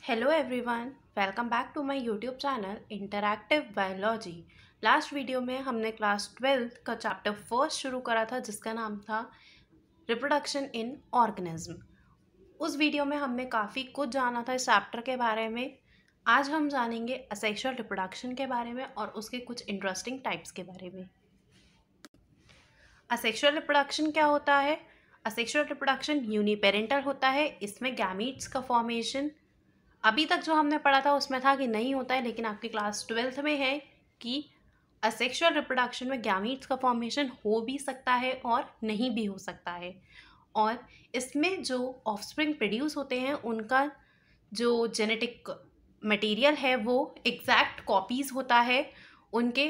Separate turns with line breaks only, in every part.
Hello everyone, welcome back to my YouTube channel Interactive Biology। Last video में हमने class 12th का chapter first शुरू करा था जिसका नाम था रिप्रोडक्शन इन ऑर्गेनिज्म। उस वीडियो में हमने काफ़ी कुछ जाना था इस चैप्टर के बारे में। आज हम जानेंगे असेक्सुअल रिप्रोडक्शन के बारे में और उसके कुछ इंटरेस्टिंग टाइप्स के बारे में। असेक्सुअल रिप्रोडक्शन क्या होता है? असेक्सुअल रिप्रोडक्शन यूनिपेरेंटल होता है। इसमें गैमीट्स का फॉर्मेशन अभी तक जो हमने पढ़ा था उसमें था कि नहीं होता है, लेकिन आपकी क्लास 12th में है कि असेक्सुअल रिप्रोडक्शन में गैमीट्स का फॉर्मेशन हो भी सकता है और नहीं भी हो सकता है। और इसमें जो ऑफस्प्रिंग प्रोड्यूस होते हैं उनका जो जेनेटिक मटेरियल है वो एग्जैक्ट कॉपीज़ होता है उनके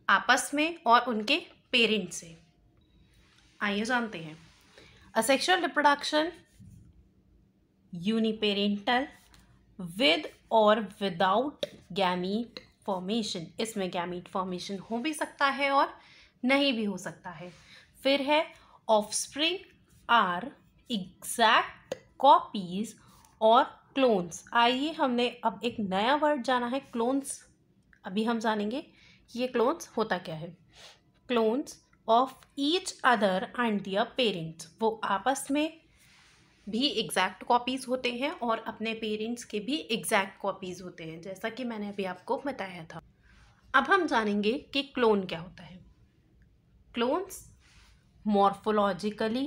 आपस में और उनके पेरेंट्स से। आइए जानते हैं असेक्सुअल रिप्रोडक्शन यूनिपेरेंटल विद और विदाउट गैमीट फॉर्मेशन। इसमें गैमीट फॉर्मेशन हो भी सकता है और नहीं भी हो सकता है। फिर है ऑफस्प्रिंग आर एग्जैक्ट कॉपीज और क्लोन्स। आइए हमने अब एक नया वर्ड जाना है, क्लोन्स। अभी हम जानेंगे कि ये क्लोन्स होता क्या है। Clones of each other and their parents, वो आपस में भी एग्जैक्ट कॉपीज़ होते हैं और अपने पेरेंट्स के भी एग्जैक्ट कॉपीज़ होते हैं, जैसा कि मैंने अभी आपको बताया था। अब हम जानेंगे कि क्लोन क्या होता है। Clones morphologically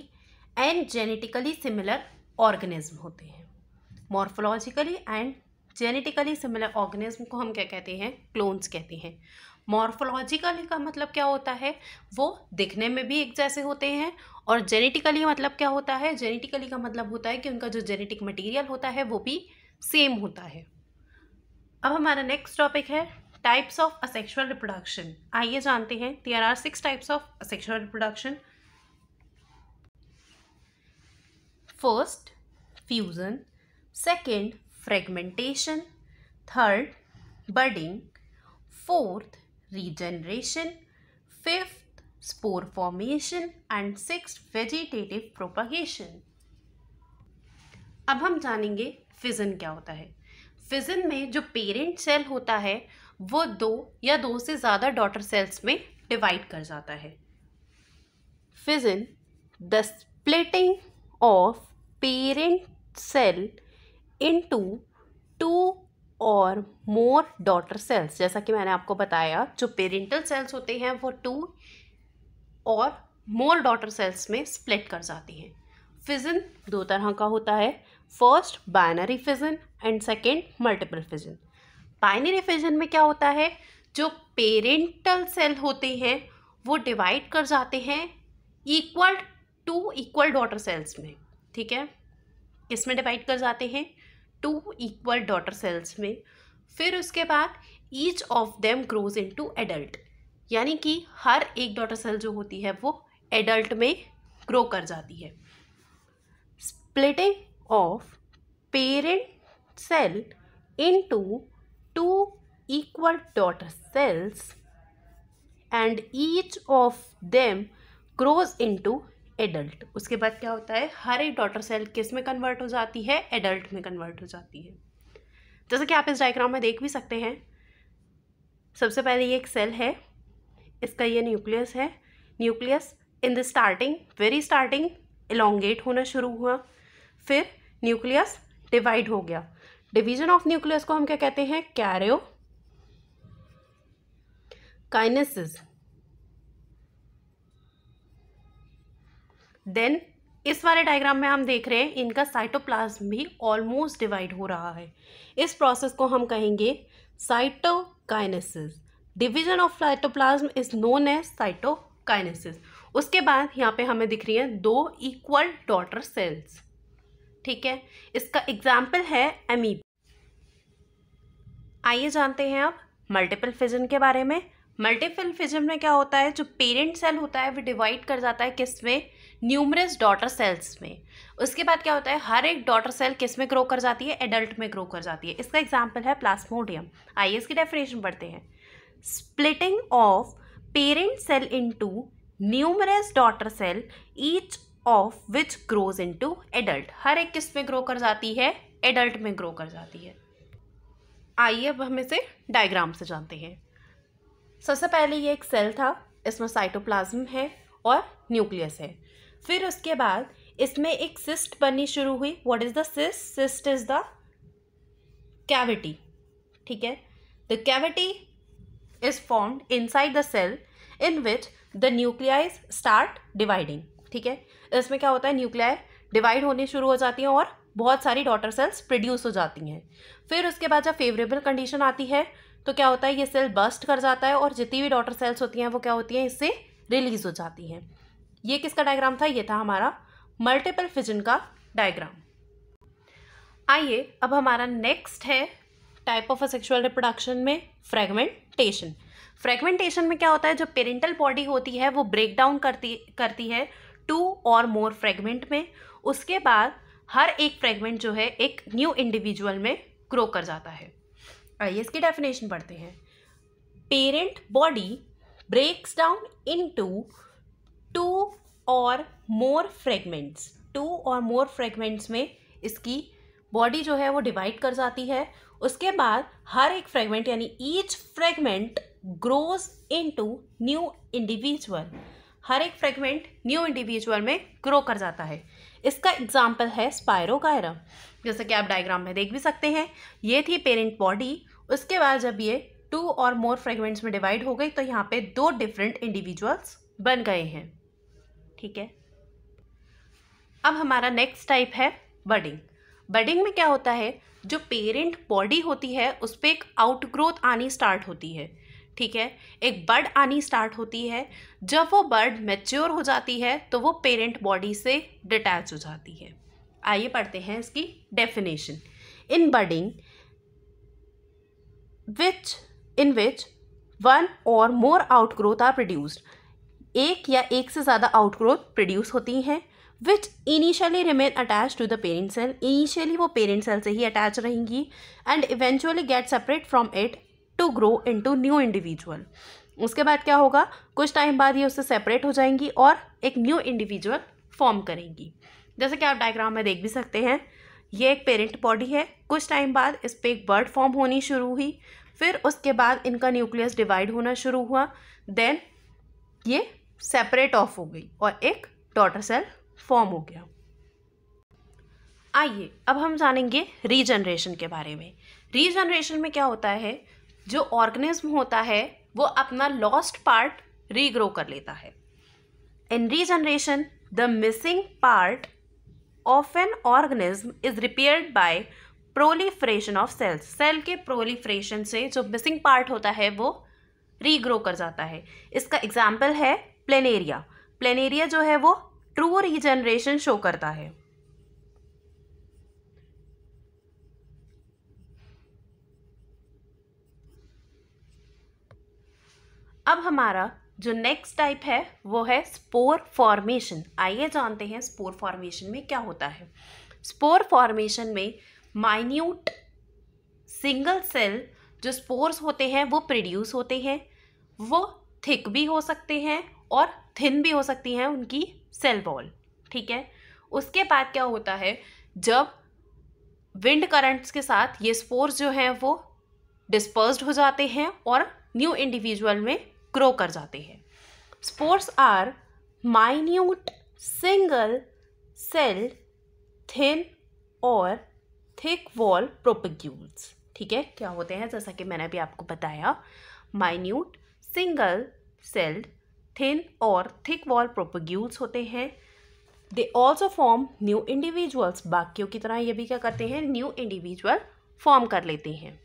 and genetically similar organism होते हैं। Morphologically and genetically similar organism को हम क्या कहते हैं? क्लोन्स कहते हैं। मॉर्फोलॉजिकली का मतलब क्या होता है? वो दिखने में भी एक जैसे होते हैं। और जेनेटिकली मतलब क्या होता है? जेनेटिकली का मतलब होता है कि उनका जो जेनेटिक मटेरियल होता है वो भी सेम होता है। अब हमारा नेक्स्ट टॉपिक है टाइप्स ऑफ असेक्सुअल रिप्रोडक्शन। आइए जानते हैं। There are 6 types of asexual reproduction. First fusion, second fragmentation, third budding, fourth regeneration, fifth spore formation and sixth vegetative propagation। अब हम जानेंगे फिजन क्या होता है। फिजन में जो पेरेंट सेल होता है वो 2 या 2 से ज़्यादा डॉटर सेल्स में डिवाइड कर जाता है। Fission the splitting of parent cell into 2 और मोर डॉटर सेल्स। जैसा कि मैंने आपको बताया, जो पेरेंटल सेल्स होते हैं वो 2 और मोर डॉटर सेल्स में स्प्लिट कर जाती हैं। फिजन 2 तरह का होता है। First binary fission and second multiple fission. Binary fission में क्या होता है? जो पेरेंटल सेल होते हैं वो डिवाइड कर जाते हैं इक्वल डॉटर सेल्स में। ठीक है, इसमें डिवाइड कर जाते हैं 2 इक्वल डॉटर सेल्स में। फिर उसके बाद each of them grows into adult, यानी कि हर एक डॉटर सेल जो होती है वो एडल्ट में ग्रो कर जाती है। Splitting of parent cell into 2 equal daughter cells and each of them grows into adult. उसके बाद क्या होता है? हर एक डॉटर सेल किस में कन्वर्ट हो जाती है? एडल्ट में कन्वर्ट हो जाती है। जैसे कि आप इस डायग्राम में देख भी सकते हैं। सबसे पहले ये एक सेल है, इसका ये न्यूक्लियस है। Nucleus in the starting, very starting elongate होना शुरू हुआ, फिर न्यूक्लियस डिवाइड हो गया। डिवीजन ऑफ न्यूक्लियस को हम क्या कहते हैं? कैरियोकाइनेसिस। देन इस वाले डायग्राम में हम देख रहे हैं इनका साइटोप्लाज्म भी ऑलमोस्ट डिवाइड हो रहा है। इस प्रोसेस को हम कहेंगे cytokinesis. Division of cytoplasm is known as cytokinesis. उसके बाद यहाँ पे हमें दिख रही हैं 2 इक्वल डॉटर सेल्स। ठीक है, इसका एग्जाम्पल है एमीब। आइए जानते हैं अब मल्टीपल फिजन के बारे में। मल्टीपल फिजन में क्या होता है? जो पेरेंट सेल होता है वो डिवाइड कर जाता है किस में? न्यूमरस डॉटर सेल्स में। उसके बाद क्या होता है? हर एक डॉटर सेल किस में ग्रो कर जाती है? एडल्ट में ग्रो कर जाती है। इसका एग्जाम्पल है प्लाज्मोडियम। आइए इसकी डेफिनेशन पढ़ते हैं। Splitting of parent cell into numerous daughter cell each of which grows into adult. हर एक किस में ग्रो कर जाती है? एडल्ट में ग्रो कर जाती है। आइए अब हम इसे डायग्राम से जानते हैं। सबसे पहले ये एक सेल था, इसमें साइटोप्लाज्म है और न्यूक्लियस है। फिर उसके बाद इसमें एक सिस्ट बननी शुरू हुई। What is the cyst? Cyst is the cavity, ठीक है। The cavity is formed inside the cell in which the nuclei start dividing, ठीक है। इसमें क्या होता है, न्यूक्लियाई डिवाइड होने शुरू हो जाती हैं और बहुत सारी डॉटर सेल्स प्रोड्यूस हो जाती हैं। फिर उसके बाद जब फेवरेबल कंडीशन आती है तो क्या होता है, ये सेल बस्ट कर जाता है और जितनी भी डॉटर सेल्स होती हैं वो क्या होती हैं, इससे रिलीज हो जाती हैं। ये किसका डायग्राम था? ये था हमारा मल्टीपल फिजन का डायग्राम। आइए अब हमारा नेक्स्ट है टाइप ऑफ सेक्सुअल रिप्रोडक्शन में फ्रेगमेंटेशन। फ्रेगमेंटेशन में क्या होता है, जो पेरेंटल बॉडी होती है वो ब्रेक डाउन करती है 2 और मोर फ्रेगमेंट में। उसके बाद हर एक फ्रेगमेंट जो है एक न्यू इंडिविजुअल में ग्रो कर जाता है। आइए इसकी डेफिनेशन पढ़ते हैं। Parent body breaks down into 2 और मोर फ्रेगमेंट्स। 2 और मोर फ्रेगमेंट्स में इसकी बॉडी जो है वो डिवाइड कर जाती है। उसके बाद हर एक फ्रेगमेंट यानी each fragment grows into new individual. हर एक फ्रेगमेंट न्यू इंडिविजुअल में ग्रो कर जाता है। इसका एग्जाम्पल है स्पायरोगायरम, जैसे कि आप डायग्राम में देख भी सकते हैं। ये थी पेरेंट बॉडी। उसके बाद जब ये 2 और मोर फ्रेगमेंट्स में डिवाइड हो गई तो यहाँ पे 2 डिफरेंट इंडिविजुअल्स बन गए हैं, ठीक है। अब हमारा नेक्स्ट टाइप है बडिंग। बडिंग में क्या होता है, जो पेरेंट बॉडी होती है उस पर एक आउटग्रोथ आनी स्टार्ट होती है, ठीक है। एक बड आनी स्टार्ट होती है। जब वो बड मैच्योर हो जाती है तो वो पेरेंट बॉडी से डिटैच हो जाती है। आइए पढ़ते हैं इसकी definition. In budding in which one or more outgrowth are produced, एक या एक से ज़्यादा आउटग्रोथ प्रोड्यूस होती हैं, which initially remain attached to the parent cell, initially वो पेरेंट सेल से ही अटैच रहेंगी, and eventually get separate from it to grow into new individual। उसके बाद क्या होगा, कुछ टाइम बाद ये उससे सेपरेट हो जाएंगी और एक न्यू इंडिविजुअल फॉर्म करेंगी। जैसे कि आप डायग्राम में देख भी सकते हैं, ये एक पेरेंट बॉडी है। कुछ टाइम बाद इस पर एक बर्ड फॉर्म होनी शुरू हुई। फिर उसके बाद इनका न्यूक्लियस डिवाइड होना शुरू हुआ। देन ये सेपरेट ऑफ हो गई और एक डॉटर सेल फॉर्म हो गया। आइए अब हम जानेंगे रीजनरेशन के बारे में। रीजनरेशन में क्या होता है, जो ऑर्गेनिज्म होता है वो अपना लॉस्ट पार्ट रीग्रो कर लेता है। In regeneration the missing part of an organism is repaired by proliferation of cells। Cell के प्रोलिफरेशन से जो मिसिंग पार्ट होता है वो रीग्रो कर जाता है। इसका एग्जाम्पल है प्लेनेरिया। प्लेनेरिया जो है वो ट्रू रीजनरेशन शो करता है। अब हमारा जो नेक्स्ट टाइप है वो है स्पोर फॉर्मेशन। आइए जानते हैं स्पोर फॉर्मेशन में क्या होता है। स्पोर फॉर्मेशन में माइन्यूट सिंगल सेल जो स्पोर्स होते हैं वो प्रोड्यूस होते हैं। वो थिक भी हो सकते हैं और थिन भी हो सकती हैं उनकी सेल वॉल, ठीक है। उसके बाद क्या होता है, जब विंड करंट्स के साथ ये स्पोर्स जो हैं वो डिस्पर्स्ड हो जाते हैं और न्यू इंडिविजुअल में ग्रो कर जाते हैं। Spores are minute single cell thin और थिक वॉल प्रोपेग्यूल्स, ठीक है। क्या होते हैं, जैसा कि मैंने अभी आपको बताया, माइन्यूट सिंगल सेल्ड थिन और थिक वॉल प्रोपेग्यूल्स होते हैं। They also form new individuals. बाकियों की तरह ये भी क्या करते हैं, न्यू इंडिविजुअल फॉर्म कर लेते हैं।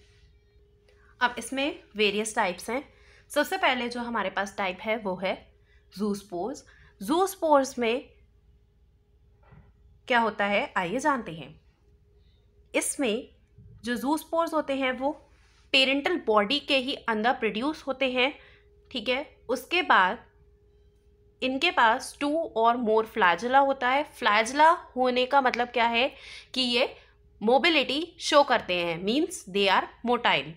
अब इसमें वेरियस टाइप्स हैं। सबसे पहले जो हमारे पास टाइप है वो है ज़ूस्पोर्स। ज़ूस्पोर्स में क्या होता है, आइए जानते हैं। इसमें जो ज़ूस्पोर्स होते हैं वो पेरेंटल बॉडी के ही अंदर प्रोड्यूस होते हैं, ठीक है। उसके बाद इनके पास 2 और मोर फ्लैजेला होता है। फ्लैजेला होने का मतलब क्या है कि ये मोबिलिटी शो करते हैं, मीन्स दे आर मोटाइल,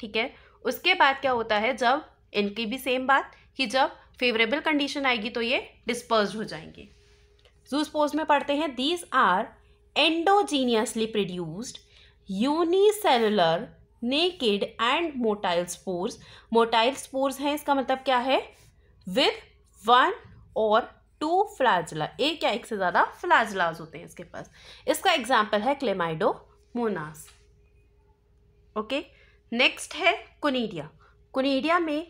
ठीक है। उसके बाद क्या होता है, जब इनकी भी सेम बात कि जब फेवरेबल कंडीशन आएगी तो ये डिस्पर्स्ड हो जाएंगे। ज़ूस्पोर्स में पढ़ते हैं, these are endogenously produced unicellular naked and motile spores. motile spores हैं, इसका मतलब क्या है? with one or two flagella, एक या एक से ज़्यादा फ्लैजलाज होते हैं इसके पास. इसका एग्जाम्पल है क्लेमाइडोमोनास. ओके, नेक्स्ट है कोनिडिया. कोनिडिया में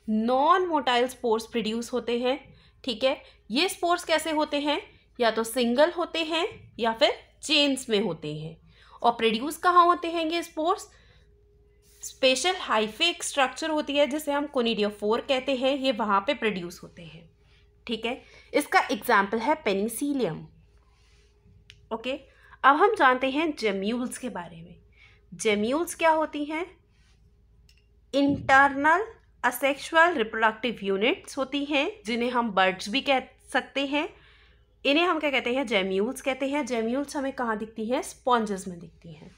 नॉन मोटाइल स्पोर्स प्रोड्यूस होते हैं. ठीक है, ये स्पोर्स कैसे होते हैं? या तो सिंगल होते हैं या फिर चेन्स में होते हैं. और प्रोड्यूस कहाँ होते हैं ये स्पोर्स? स्पेशल हाइफे एक स्ट्रक्चर होती है जिसे हम कोनिडियोफोर कहते हैं, ये वहाँ पे प्रोड्यूस होते हैं. ठीक है, इसका एग्जाम्पल है पेनिसिलियम. ओके, अब हम जानते हैं जेम्यूल्स के बारे में. जेम्यूल्स क्या होती हैं? इंटरनल असेक्सुअल रिप्रोडक्टिव यूनिट्स होती हैं, जिन्हें हम बर्ड्स भी कह सकते हैं. इन्हें हम क्या कहते हैं? जेम्यूल्स कहते हैं. जेम्यूल्स हमें कहाँ दिखती हैं? स्पॉन्जेस में दिखती हैं.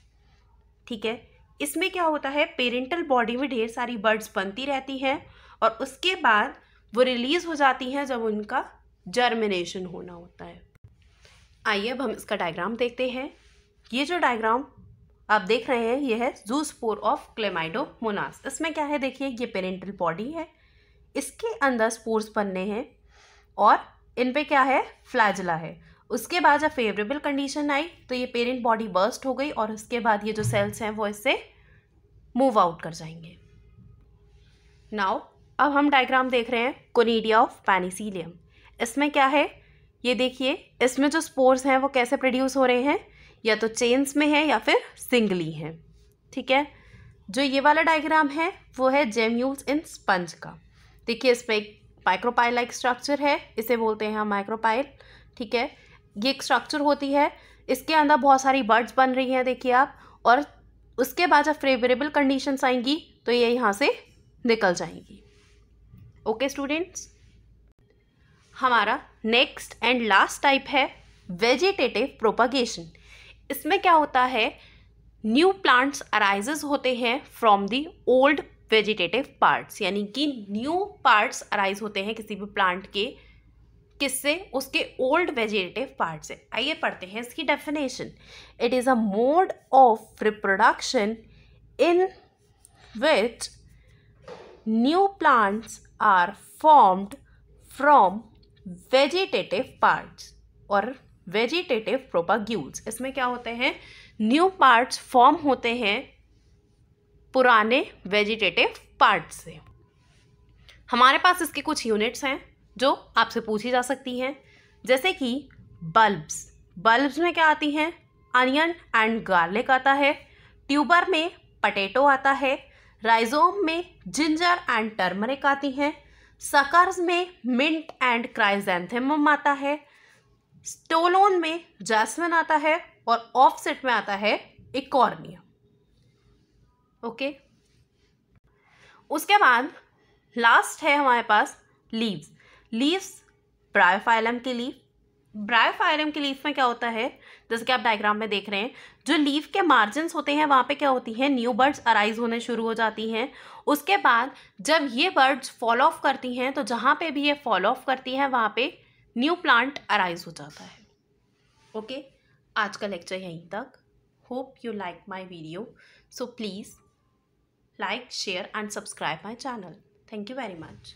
ठीक है, इसमें क्या होता है? पेरेंटल बॉडी में ढेर सारी बर्ड्स बनती रहती हैं और उसके बाद वो रिलीज हो जाती हैं जब उनका जर्मिनेशन होना होता है. आइए अब हम इसका डायग्राम देखते हैं. ये जो डायग्राम आप देख रहे हैं ये है जूस्पोर ऑफ क्लेमाइडोमोनास. इसमें क्या है? देखिए, ये पेरेंटल बॉडी है, इसके अंदर स्पोर्स बनने हैं और इन पे क्या है? फ्लैजला है. उसके बाद जब फेवरेबल कंडीशन आई तो ये पेरेंट बॉडी बर्स्ट हो गई और उसके बाद ये जो सेल्स हैं वो इससे मूव आउट कर जाएंगे. नाउ अब हम डायग्राम देख रहे हैं कोनिडिया ऑफ पेनिसिलियम. इसमें क्या है? ये देखिए, इसमें जो स्पोर्स हैं वो कैसे प्रोड्यूस हो रहे हैं? या तो चेन्स में है या फिर सिंगली हैं. ठीक है, जो ये वाला डायग्राम है वो है जेम्यूल्स इन स्पंज का. देखिए, इसमें एक माइक्रोपाइल लाइक स्ट्रक्चर है, इसे बोलते हैं हम माइक्रोपाइल. ठीक है, ये एक स्ट्रक्चर होती है, इसके अंदर बहुत सारी बर्ड्स बन रही हैं देखिए आप. और उसके बाद जब फेवरेबल कंडीशंस आएंगी तो ये यहाँ से निकल जाएंगी. ओके स्टूडेंट्स, हमारा नेक्स्ट एंड लास्ट टाइप है वेजिटेटिव प्रोपगेशन. इसमें क्या होता है? न्यू प्लांट्स अराइजेस होते हैं from the old vegetative parts, यानी कि न्यू पार्ट्स अराइज होते हैं किसी भी प्लांट के. किससे? उसके ओल्ड वेजिटेटिव पार्ट से. आइए पढ़ते हैं इसकी definition. It is a mode of reproduction in which new plants are formed from vegetative parts और वेजिटेटिव प्रोपाग्यूल्स. इसमें क्या होते हैं? न्यू पार्ट्स फॉर्म होते हैं पुराने वेजिटेटिव पार्ट्स से. हमारे पास इसके कुछ यूनिट्स हैं जो आपसे पूछी जा सकती हैं, जैसे कि बल्ब्स. बल्ब्स में क्या आती हैं? अनियन एंड गार्लिक आता है. ट्यूबर में पटेटो आता है. राइजोम में जिंजर एंड टर्मरिक आती हैं. सकर्स में मिंट एंड क्राइजेंथेमम आता है. स्टोलोन में जैस्मिन आता है और ऑफसेट में आता है इकॉर्निया. ओके, उसके बाद लास्ट है हमारे पास लीव्स. लीव्स ब्रायोफाइलम की लीफ. ब्रायोफाइलम की लीफ में क्या होता है? जैसे कि आप डायग्राम में देख रहे हैं, जो लीफ के मार्जिन्स होते हैं वहाँ पे क्या होती हैं? न्यू बर्ड्स अराइज होने शुरू हो जाती हैं. उसके बाद जब ये बर्ड्स फॉल ऑफ करती हैं तो जहाँ पे भी ये फॉल ऑफ करती हैं वहाँ पे न्यू प्लांट अराइज हो जाता है. ओके, आज का लेक्चर यहीं तक. Hope you like my video, so please like, share and subscribe my channel. Thank you very much.